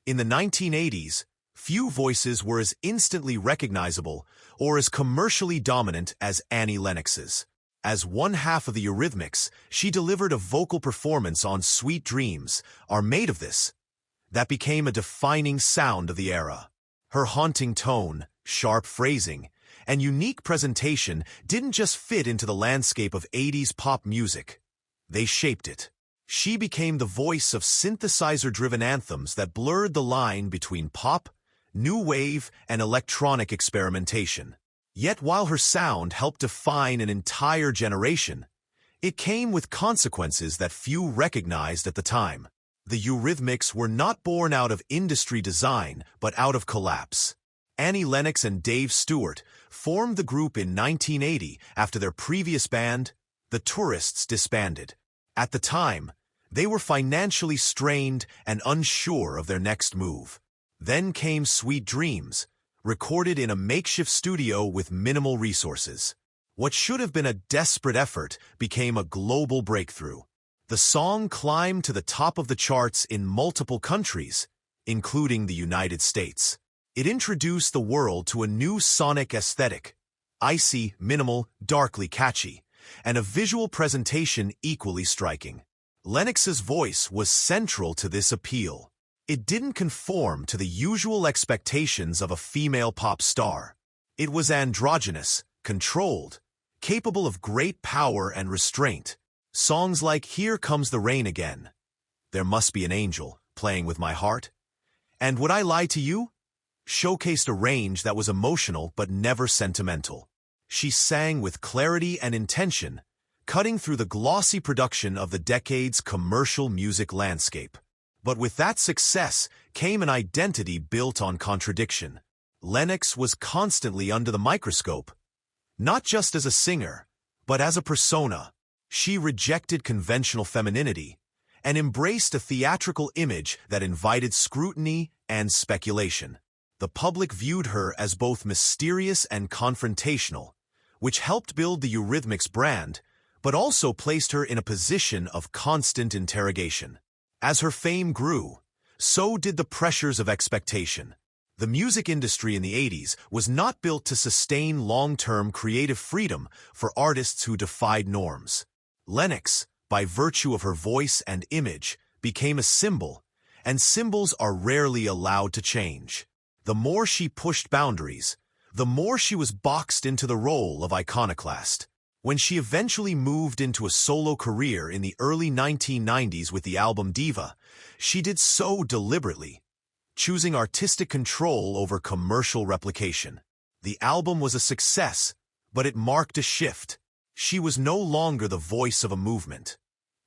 In the 1980s, few voices were as instantly recognizable or as commercially dominant as Annie Lennox's. As one half of the Eurythmics, she delivered a vocal performance on Sweet Dreams Are Made of This that became a defining sound of the era. Her haunting tone, sharp phrasing, and unique presentation didn't just fit into the landscape of 80s pop music. They shaped it. She became the voice of synthesizer-driven anthems that blurred the line between pop, new wave, and electronic experimentation. Yet while her sound helped define an entire generation, it came with consequences that few recognized at the time. The Eurythmics were not born out of industry design, but out of collapse. Annie Lennox and Dave Stewart formed the group in 1980 after their previous band, The Tourists, disbanded. At the time, they were financially strained and unsure of their next move. Then came Sweet Dreams, recorded in a makeshift studio with minimal resources. What should have been a desperate effort became a global breakthrough. The song climbed to the top of the charts in multiple countries, including the United States. It introduced the world to a new sonic aesthetic, icy, minimal, darkly catchy, and a visual presentation equally striking. Lennox's voice was central to this appeal. It didn't conform to the usual expectations of a female pop star. It was androgynous, controlled, capable of great power and restraint. Songs like Here Comes the Rain Again, There Must Be an Angel, Playing With My Heart, and Would I Lie to You? Showcased a range that was emotional but never sentimental. She sang with clarity and intention, cutting through the glossy production of the decade's commercial music landscape. But with that success came an identity built on contradiction. Lennox was constantly under the microscope, not just as a singer, but as a persona. She rejected conventional femininity and embraced a theatrical image that invited scrutiny and speculation. The public viewed her as both mysterious and confrontational, which helped build the Eurythmics brand, but also placed her in a position of constant interrogation. As her fame grew, so did the pressures of expectation. The music industry in the 80s was not built to sustain long-term creative freedom for artists who defied norms. Lennox, by virtue of her voice and image, became a symbol, and symbols are rarely allowed to change. The more she pushed boundaries, the more she was boxed into the role of iconoclast. When she eventually moved into a solo career in the early 1990s with the album Diva, she did so deliberately, choosing artistic control over commercial replication. The album was a success, but it marked a shift. She was no longer the voice of a movement.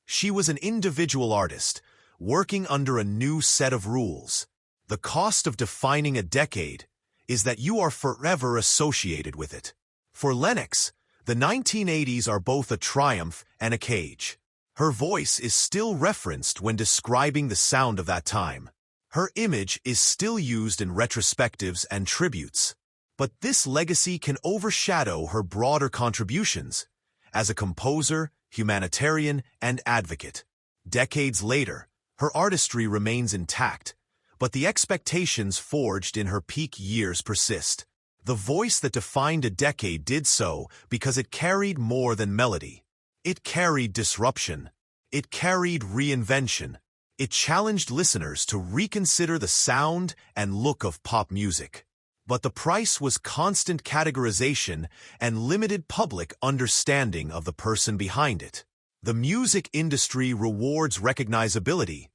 She was an individual artist, working under a new set of rules. The cost of defining a decade is that you are forever associated with it. For Lennox, the 1980s are both a triumph and a cage. Her voice is still referenced when describing the sound of that time. Her image is still used in retrospectives and tributes. But this legacy can overshadow her broader contributions as a composer, humanitarian, and advocate. Decades later, her artistry remains intact, but the expectations forged in her peak years persist. The voice that defined a decade did so because it carried more than melody. It carried disruption. It carried reinvention. It challenged listeners to reconsider the sound and look of pop music. But the price was constant categorization and limited public understanding of the person behind it. The music industry rewards recognizability,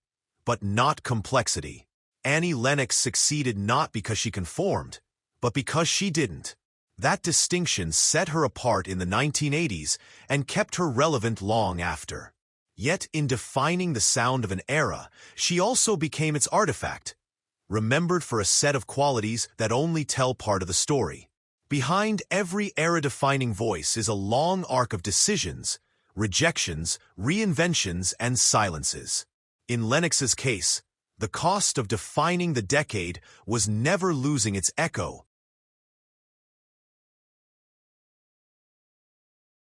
but not complexity. Annie Lennox succeeded not because she conformed, but because she didn't. That distinction set her apart in the 1980s and kept her relevant long after. Yet in defining the sound of an era, she also became its artifact, remembered for a set of qualities that only tell part of the story. Behind every era-defining voice is a long arc of decisions, rejections, reinventions, and silences. In Lennox's case, the cost of defining the decade was never losing its echo,